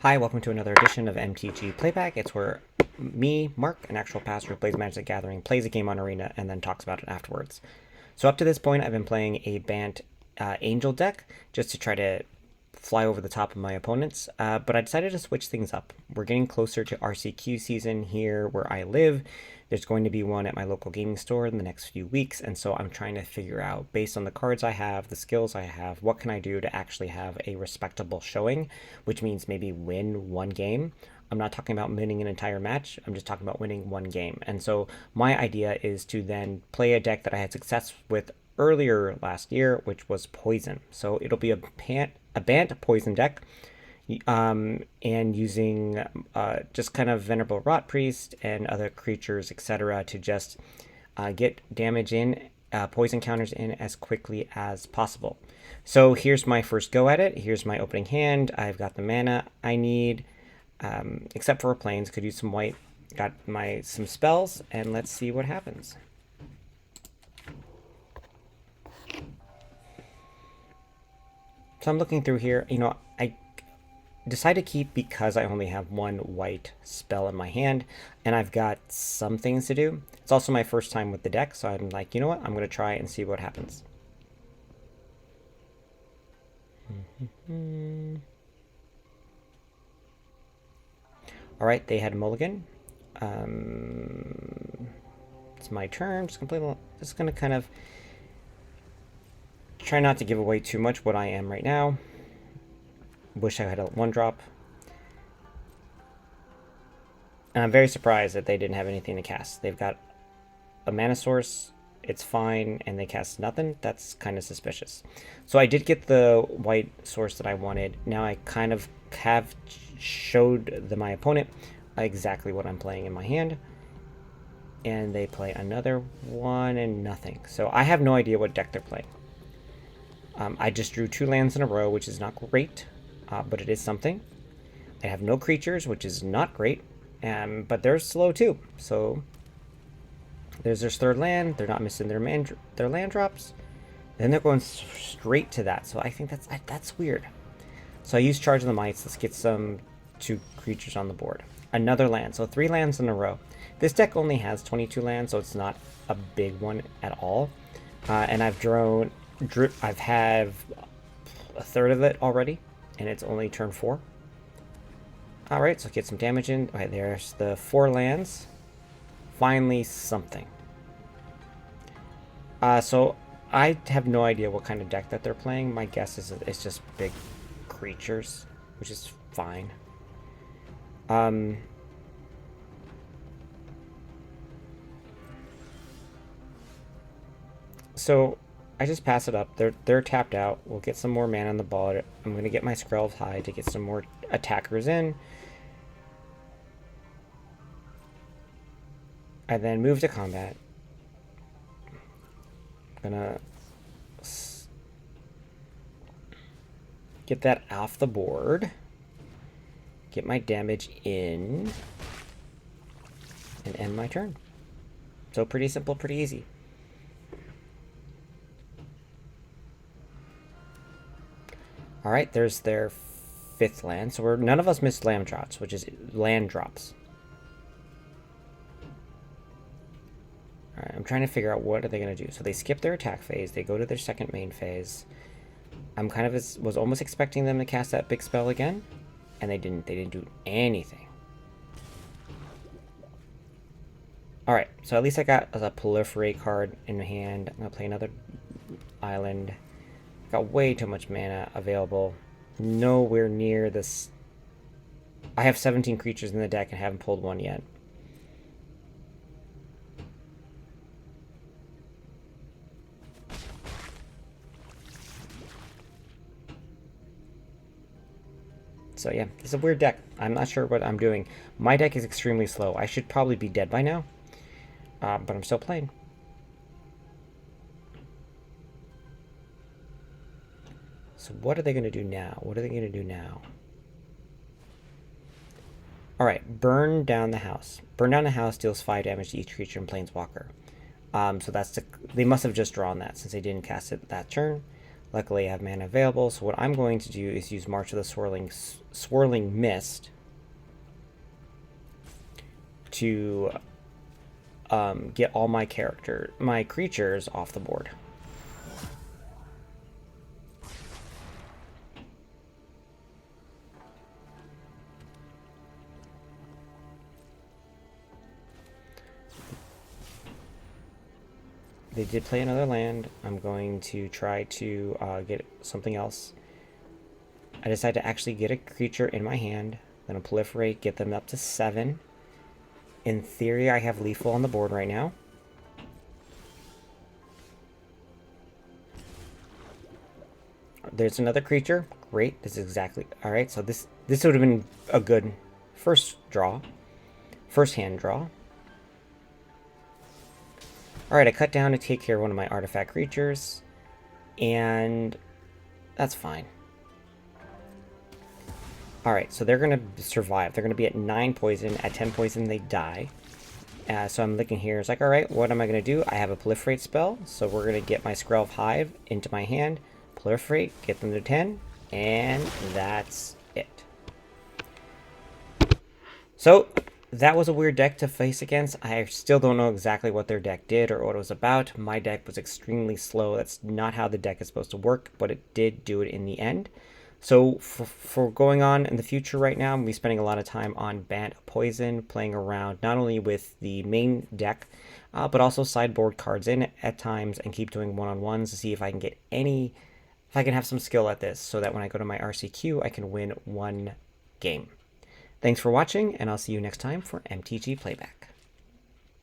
Hi, welcome to another edition of MTG Playback. It's where me, Mark, an actual passer who plays Magic the Gathering, plays a game on Arena and then talks about it afterwards. So up to this point, I've been playing a BANT Angel deck just to try to fly over the top of my opponents, but I decided to switch things up. We're getting closer to RCQ season here where I live. There's going to be one at my local gaming store in the next few weeks, and so I'm trying to figure out, based on the cards I have, the skills I have, what can I do to actually have a respectable showing, which means maybe win one game. I'm not talking about winning an entire match, I'm just talking about winning one game. And so my idea is to then play a deck that I had success with earlier last year, which was Poison. So it'll be a BANT Poison deck, and using just kind of Venerable Rotpriest and other creatures, etc., to just get damage in, poison counters in as quickly as possible. So here's my first go at it. Here's my opening hand. I've got the mana I need, except for planes. Could use some white. Got some spells, and let's see what happens. So I'm looking through here. I decided to keep because I only have one white spell in my hand, and I've got some things to do. It's also my first time with the deck, so I'm like, you know what? I'm going to try and see what happens. All right, they had a mulligan. It's my turn. Just going to kind of try not to give away too much what I am right now. Wish I had a 1-drop. And I'm very surprised that they didn't have anything to cast. They've got a mana source, it's fine, and they cast nothing. That's kind of suspicious. So I did get the white source that I wanted. Now I kind of have showed my opponent exactly what I'm playing in my hand. And they play another one and nothing. So I have no idea what deck they're playing. I just drew 2 lands in a row, which is not great, but it is something. I have no creatures, which is not great, but they're slow too. So there's their third land. They're not missing their land drops. Then they're going straight to that. So I think that's weird. So I use Charge of the Mites. Let's get some 2 creatures on the board. Another land. So 3 lands in a row. This deck only has 22 lands, so it's not a big one at all. And I've had a third of it already, and it's only turn 4. All right, so get some damage in. All right, there's the 4 lands. Finally, something. So I have no idea what kind of deck that they're playing. My guess is it's just big creatures, which is fine. So I just pass it up. They're tapped out. We'll get some more mana on the board. I'm going to get my Skrelv high to get some more attackers in. I then move to combat. I'm going to get that off the board. Get my damage in. And end my turn. So pretty simple, pretty easy. All right, there's their 5th land. So none of us missed land drops, which is land drops. All right, I'm trying to figure out what are they going to do. So they skip their attack phase. They go to their second main phase. I'm was almost expecting them to cast that big spell again, and they didn't. They didn't do anything. All right, so at least I got a proliferate card in my hand. I'm gonna play another island. Got way too much mana available. Nowhere near this. I have 17 creatures in the deck and haven't pulled one yet. So yeah, it's a weird deck. I'm not sure what I'm doing. My deck is extremely slow. I should probably be dead by now. But I'm still playing. So what are they going to do now? What are they going to do now? All right, burn down the house. Burn down the house deals 5 damage to each creature in Planeswalker. So that's they must have just drawn that since they didn't cast it that turn. Luckily, I have mana available, so what I'm going to do is use March of the Swirling Mist to get all my creatures off the board. They did play another land. I'm going to try to get something else. I decided to actually get a creature in my hand, then I'll proliferate, get them up to 7. In theory, I have lethal on the board right now. There's another creature. Great. This is exactly... Alright, so this would have been a good first hand draw. Alright, I cut down to take care of one of my artifact creatures, and that's fine. Alright, so they're going to survive. They're going to be at 9 poison. At 10 poison, they die. So I'm looking here. It's like, alright, what am I going to do? I have a proliferate spell, so we're going to get my Skrelv Hive into my hand, proliferate, get them to 10, and that's it. So that was a weird deck to face against. I still don't know exactly what their deck did or what it was about. My deck was extremely slow. That's not how the deck is supposed to work, but it did do it in the end. So for going on in the future right now, I'm going to be spending a lot of time on BANT Poison, playing around not only with the main deck, but also sideboard cards in at times, and keep doing one-on-ones to see if I can get if I can have some skill at this, so that when I go to my RCQ, I can win one game. Thanks for watching, and I'll see you next time for MTG Playback.